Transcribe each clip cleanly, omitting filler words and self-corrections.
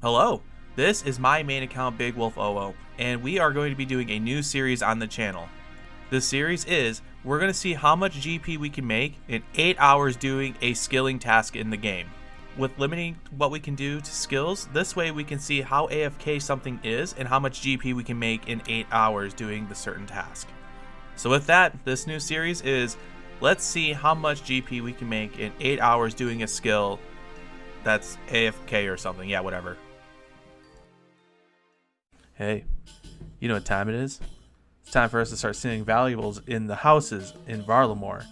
Hello, this is my main account Big Wolf OO, and we are going to be doing a new series on the channel. This series is, we're going to see how much GP we can make in 8 hours doing a skilling task in the game. With limiting what we can do to skills, this way we can see how AFK something is and how much GP we can make in 8 hours doing the certain task. So with that, this new series is, let's see how much GP we can make in 8 hours doing a skill that's AFK or something, yeah, whatever. Hey, you know what time it is? It's time for us to start seeing valuables in the houses in Varlamore.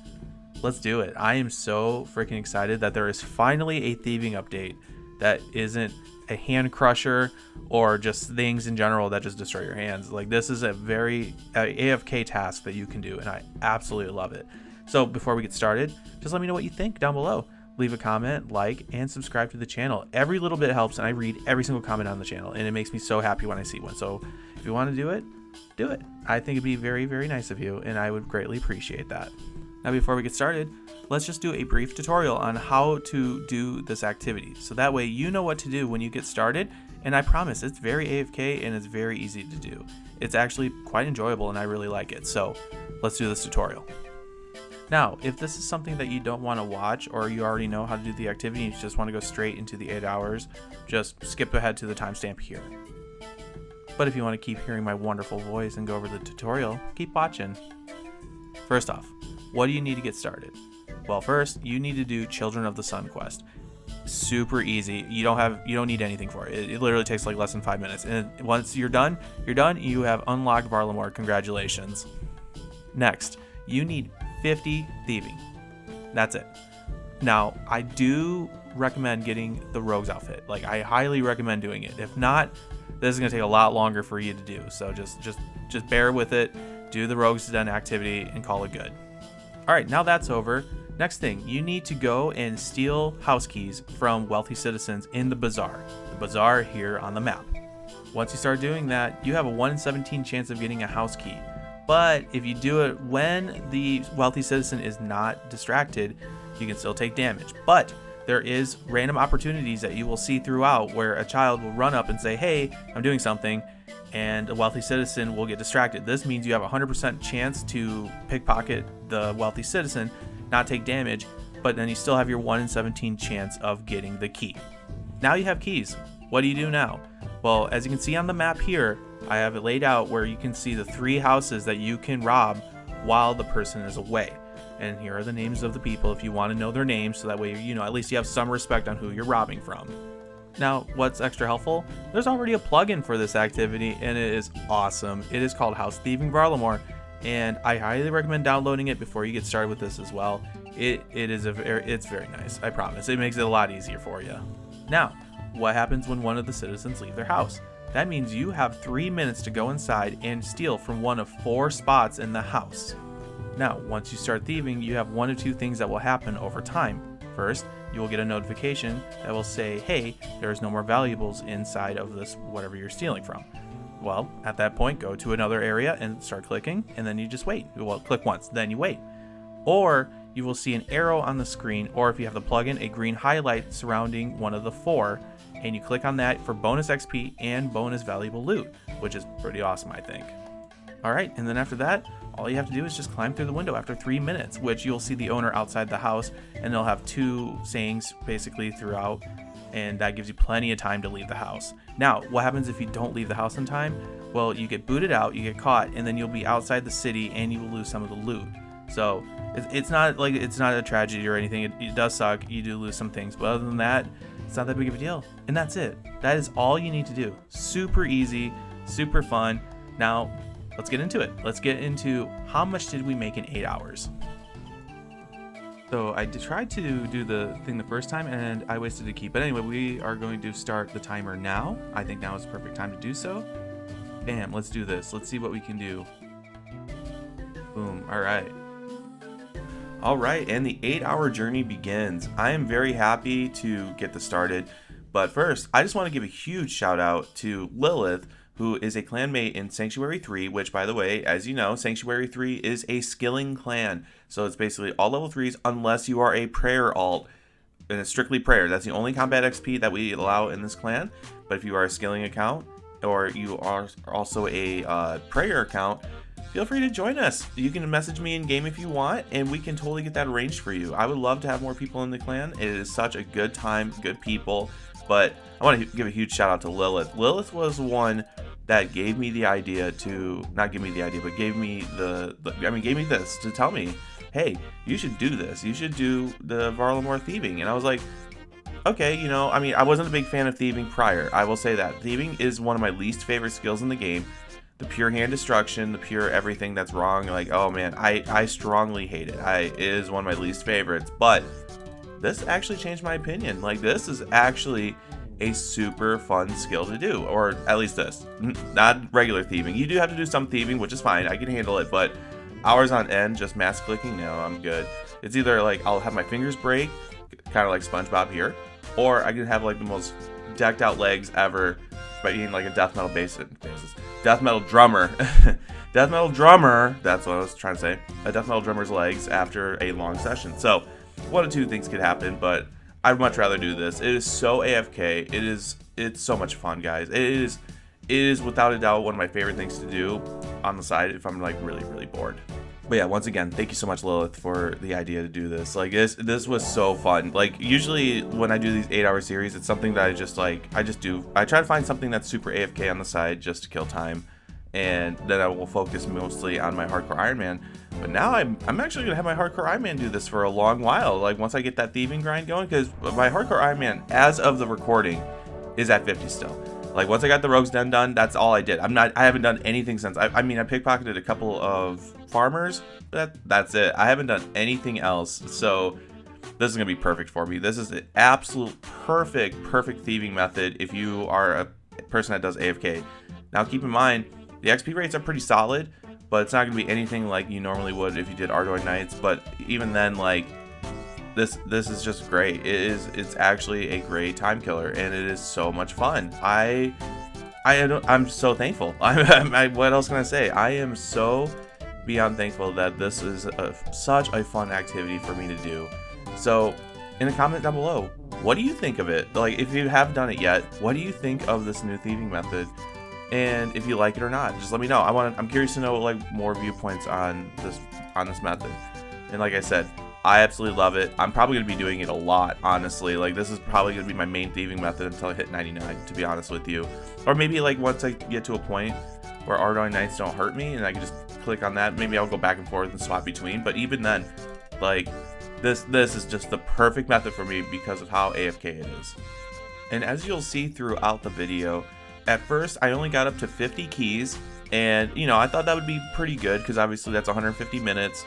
Let's do it. I am so freaking excited that there is finally a thieving update that isn't a hand crusher or just things in general that just destroy your hands. Like, this is a very AFK task that you can do, and I absolutely love it. So before we get started, just let me know what you think down below. Leave a comment, like, and subscribe to the channel. Every little bit helps, and I read every single comment on the channel, and it makes me so happy when I see one. So if you want to do it, do it. I think it'd be very, very nice of you, and I would greatly appreciate that. Now, before we get started, let's just do a brief tutorial on how to do this activity. So that way you know what to do when you get started, and I promise it's very AFK and it's very easy to do. It's actually quite enjoyable, and I really like it. So let's do this tutorial. Now, if this is something that you don't want to watch, or you already know how to do the activity and you just want to go straight into the 8 hours, just skip ahead to the timestamp here. But if you want to keep hearing my wonderful voice and go over the tutorial, keep watching. First off, what do you need to get started? Well, first, you need to do Children of the Sun quest. Super easy. You don't need anything for it. It literally takes like less than 5 minutes. And once you're done. You have unlocked Varlamore. Congratulations. Next, you need 50 thieving. That's it. Now, I do recommend getting the rogue's outfit. Like, I highly recommend doing it. If not, this is gonna take a lot longer for you to do. So just bear with it. Do the rogue's done activity and call it good. All right, now that's over. Next thing, you need to go and steal house keys from wealthy citizens in the bazaar. The bazaar here on the map. Once you start doing that, you have a 1 in 17 chance of getting a house key. But if you do it when the wealthy citizen is not distracted, you can still take damage. But there is random opportunities that you will see throughout where a child will run up and say, hey, I'm doing something, and a wealthy citizen will get distracted. This means you have a 100% chance to pickpocket the wealthy citizen, not take damage, but then you still have your 1 in 17 chance of getting the key. Now you have keys. What do you do now? Well, as you can see on the map here, I have it laid out where you can see the 3 houses that you can rob while the person is away. And here are the names of the people if you want to know their names, so that way, you know, at least you have some respect on who you're robbing from. Now, what's extra helpful? There's already a plugin for this activity, and it is awesome. It is called House Thieving Varlamore, and I highly recommend downloading it before you get started with this as well. It's very nice. I promise. It makes it a lot easier for you. Now, what happens when one of the citizens leave their house? That means you have 3 minutes to go inside and steal from one of 4 spots in the house. Now, once you start thieving, you have 1 of 2 things that will happen over time. First, you will get a notification that will say, hey, there's no more valuables inside of this whatever you're stealing from. Well, at that point, go to another area and start clicking, and then you just wait. Well, click once, then you wait. Or you will see an arrow on the screen, or if you have the plugin, a green highlight surrounding one of the 4, and you click on that for bonus XP and bonus valuable loot, which is pretty awesome, I think. All right, and then after that, all you have to do is just climb through the window after 3 minutes, which you'll see the owner outside the house, and they'll have 2 sayings basically throughout, and that gives you plenty of time to leave the house. Now, what happens if you don't leave the house in time? Well, you get booted out, you get caught, and then you'll be outside the city, and you will lose some of the loot. So it's not a tragedy or anything. It does suck. You do lose some things, but other than that, it's not that big of a deal. And that's it. That is all you need to do. Super easy, super fun. Now, let's get into it. Let's get into how much did we make in 8 hours. So I tried to do the thing the first time and I wasted a key. But anyway, we are going to start the timer now. I think now is the perfect time to do so. Bam, let's do this. Let's see what we can do. Boom, all right. All right, and the 8-hour journey begins. I am very happy to get this started. But first, I just want to give a huge shout out to Lilith, who is a clanmate in Sanctuary 3, which, by the way, as you know, Sanctuary 3 is a skilling clan. So it's basically all level 3s unless you are a prayer alt. and it's strictly prayer. That's the only combat XP that we allow in this clan. But if you are a skilling account, or you are also a prayer account, feel free to join us. You can message me in game if you want, and we can totally get that arranged for you. I would love to have more people in the clan. It is such a good time, good people. But I want to give a huge shout out to Lilith. Lilith was one that gave me the idea to, not give me the idea, but gave me gave me this to tell me, hey, you should do this. You should do the Varlamore Thieving. And I was like, okay, you know, I mean, I wasn't a big fan of thieving prior. I will say that. Thieving is one of my least favorite skills in the game. The pure hand destruction, the pure everything that's wrong, like, oh man, I strongly hate it. It is one of my least favorites, but this actually changed my opinion. Like, this is actually a super fun skill to do, or at least this. Not regular thieving. You do have to do some thieving, which is fine. I can handle it, but hours on end, just mass clicking, no, I'm good. It's either like I'll have my fingers break, kind of like SpongeBob here, or I can have like the most decked out legs ever by being like a death metal basis. Death metal drummer. Death metal drummer, that's what I was trying to say. A death metal drummer's legs after a long session. So one of two things could happen, but I'd much rather do this. It is so AFK. It's so much fun, guys. It is without a doubt one of my favorite things to do on the side if I'm like really, really bored. But yeah, once again, thank you so much, Lilith, for the idea to do this. Like, this was so fun. Like, usually when I do these 8-hour series, it's something that I try to find something that's super AFK on the side just to kill time, and then I will focus mostly on my hardcore Iron Man. But now I'm actually gonna have my hardcore Iron Man do this for a long while. Like, once I get that thieving grind going, because my hardcore Iron Man, as of the recording, is at 50 still. Like, once I got the Rogue's Den done, that's all I did. I haven't done anything since. I mean, I pickpocketed a couple of farmers, but that's it. I haven't done anything else. So this is gonna be perfect for me. This is the absolute perfect thieving method if you are a person that does AFK. Now, keep in mind, the XP rates are pretty solid, but it's not gonna be anything like you normally would if you did Ardoin Knights. But even then, like, this is just great. It's actually a great time killer, and it is so much fun. I'm so thankful. What else can I say? I am so beyond thankful that this is such a fun activity for me to do. So in a comment down below, what do you think of it? Like, if you have done it yet, what do you think of this new thieving method? And if you like it or not, just let me know. I'm curious to know like more viewpoints on this method. And like I said, I absolutely love it. I'm probably going to be doing it a lot, honestly. Like, this is probably going to be my main thieving method until I hit 99, to be honest with you. Or maybe, like, once I get to a point where Ardoin Knights don't hurt me and I can just click on that, maybe I'll go back and forth and swap between. But even then, like, this is just the perfect method for me because of how AFK it is. And as you'll see throughout the video, at first, I only got up to 50 keys. And, you know, I thought that would be pretty good because obviously that's 150 minutes.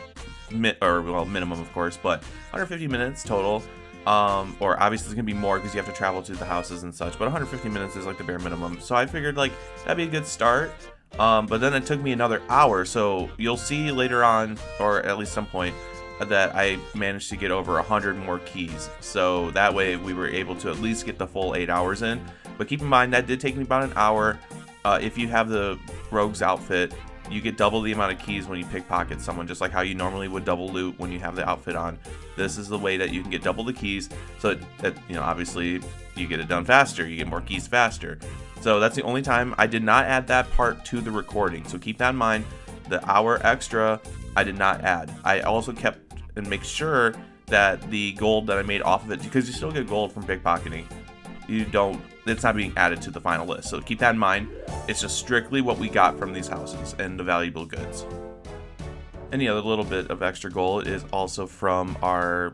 Minimum, of course, but 150 minutes total. Or obviously it's gonna be more because you have to travel to the houses and such, but 150 minutes is like the bare minimum. So I figured like that'd be a good start. But then it took me another hour, so you'll see later on, or at least some point, that I managed to get over 100 more keys. So that way we were able to at least get the full 8 hours in. But keep in mind that did take me about an hour. If you have the Rogue's outfit, you get double the amount of keys when you pickpocket someone, just like how you normally would double loot when you have the outfit on. This is the way that you can get double the keys, so that, you know, obviously you get it done faster, you get more keys faster. So that's the only time I did not add that part to the recording, so keep that in mind. The hour extra I did not add. I also kept and make sure that the gold that I made off of it, because you still get gold from pickpocketing, it's not being added to the final list. So keep that in mind. It's just strictly what we got from these houses and the valuable goods. Any other little bit of extra gold is also from our,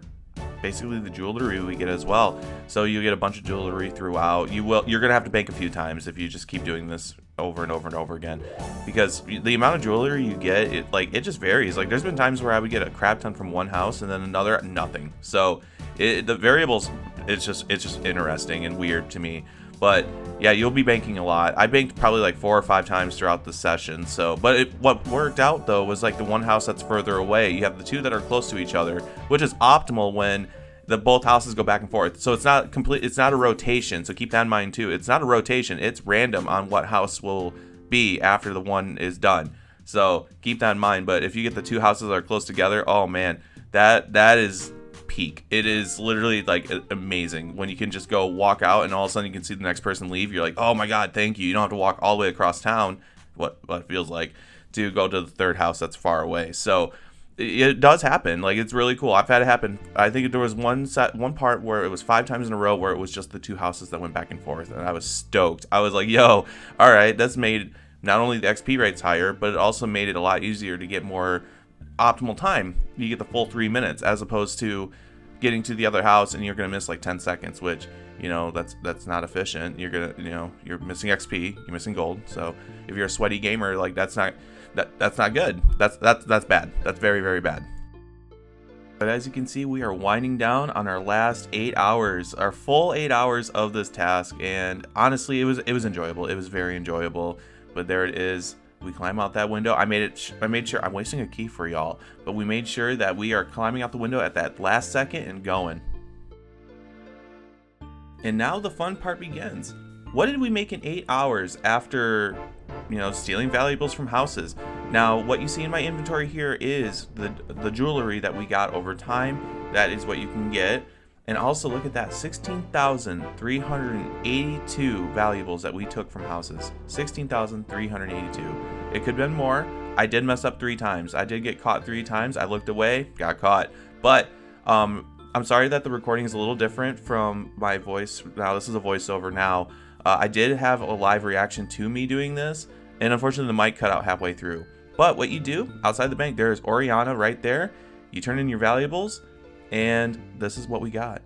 basically the jewelry we get as well. So you get a bunch of jewelry throughout. You're gonna have to bank a few times if you just keep doing this over and over and over again, because the amount of jewelry you get, it just varies. Like, there's been times where I would get a crap ton from one house and then another nothing. So the variables, it's just interesting and weird to me. But yeah, you'll be banking a lot. I banked probably like 4 or 5 times throughout the session. So, but what worked out though was like the one house that's further away. You have the two that are close to each other, which is optimal when both houses go back and forth. So it's not complete. It's not a rotation. So keep that in mind too. It's not a rotation. It's random on what house will be after the one is done. So keep that in mind. But if you get the two houses that are close together, oh man, that is peak. It is literally like amazing when you can just go walk out and all of a sudden you can see the next person leave. You're like, oh my god, thank you. You don't have to walk all the way across town, what it feels like, to go to the third house that's far away. So it does happen. Like, it's really cool. I've had it happen. I think there was one part where it was 5 times in a row where it was just the 2 houses that went back and forth, and I was stoked. I was like, yo, all right, that's made not only the XP rates higher, but it also made it a lot easier to get more optimal time. You get the full 3 minutes as opposed to getting to the other house and you're going to miss like 10 seconds, which, you know, that's not efficient. You're going to, you know, you're missing XP, you're missing gold. So if you're a sweaty gamer, like that's not good. That's bad. That's very, very bad. But as you can see, we are winding down on our last 8 hours, our full 8 hours of this task. And honestly, it was enjoyable. It was very enjoyable. But there it is. We climb out that window. I made sure, I'm wasting a key for y'all, but we made sure that we are climbing out the window at that last second and going. And now the fun part begins. What did we make in 8 hours after, you know, stealing valuables from houses? Now, what you see in my inventory here is the jewelry that we got over time. That is what you can get. And also look at that, 16,382 valuables that we took from houses. 16,382. It could have been more. I did mess up 3 times. I did get caught 3 times. I looked away, got caught. But I'm sorry that the recording is a little different from my voice. Now, this is a voiceover now. I did have a live reaction to me doing this, and unfortunately the mic cut out halfway through. But what you do, outside the bank, there's Oriana right there. You turn in your valuables, and this is what we got.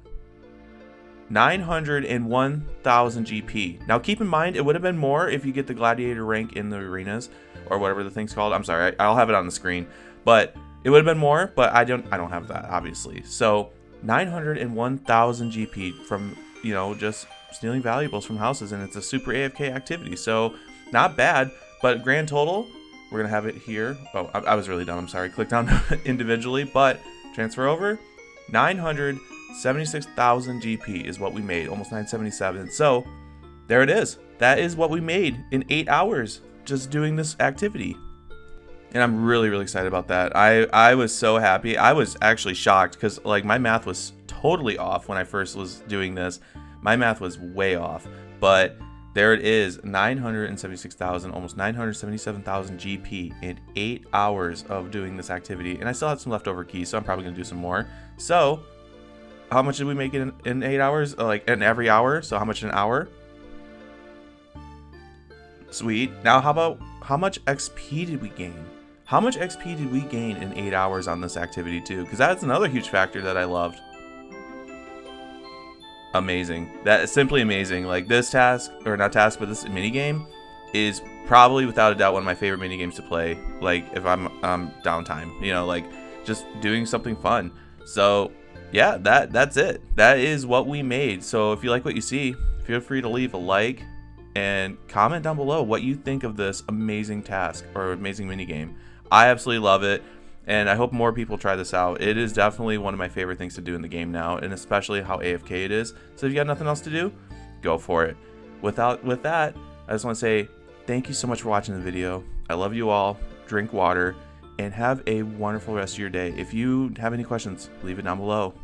901,000 GP. Now keep in mind, it would have been more if you get the gladiator rank in the arenas, or whatever the thing's called. I'm sorry, I'll have it on the screen. But it would have been more, but I don't have that, obviously. So 901,000 GP from, you know, just stealing valuables from houses, and it's a super AFK activity. So not bad, but grand total, we're gonna have it here. Oh, I was really dumb, I'm sorry. Click down individually, but transfer over. 976,000 GP is what we made, almost 977. So there it is. That is what we made in 8 hours just doing this activity. And I'm really, really excited about that. I was so happy. I was actually shocked because, like, my math was totally off when I first was doing this. My math was way off, but there it is, 976,000, almost 977,000 GP in 8 hours of doing this activity. And I still have some leftover keys, so I'm probably gonna do some more. So how much did we make in 8 hours? Like in every hour, so how much in an hour? Sweet. Now how much XP did we gain? How much XP did we gain in 8 hours on this activity too? Because that's another huge factor that I loved. Amazing. That is simply amazing. Like, this task, or not task, but this minigame is probably without a doubt one of my favorite minigames to play. Like, if I'm downtime, you know, like just doing something fun. So yeah, that's it. That is what we made. So if you like what you see, feel free to leave a like and comment down below what you think of this amazing task or amazing minigame. I absolutely love it, and I hope more people try this out. It is definitely one of my favorite things to do in the game now, and especially how AFK it is. So if you got nothing else to do, go for it. With that, I just want to say thank you so much for watching the video. I love you all. Drink water and have a wonderful rest of your day. If you have any questions, leave it down below.